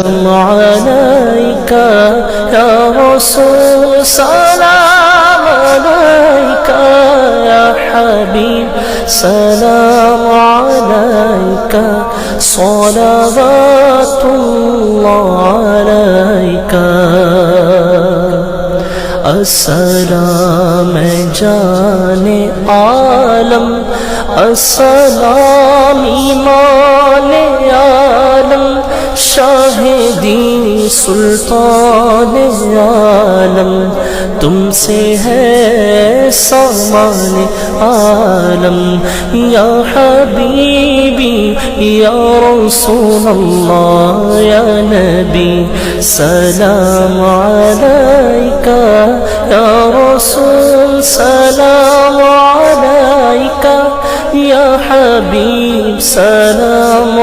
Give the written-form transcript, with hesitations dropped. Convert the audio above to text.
عليك يا رسول سلام عليك يا حبيب سلام عليك صلوات الله عليك السلام जाने आलम अस्सलाम ईमान आलम शाहिदी सुल्तान आलम तुमसे है सामान आलम या हबीबी या रसूल अल्लाह या नबी सलाम अलैका या रसूल सलाम अलैका या हबीब सलाम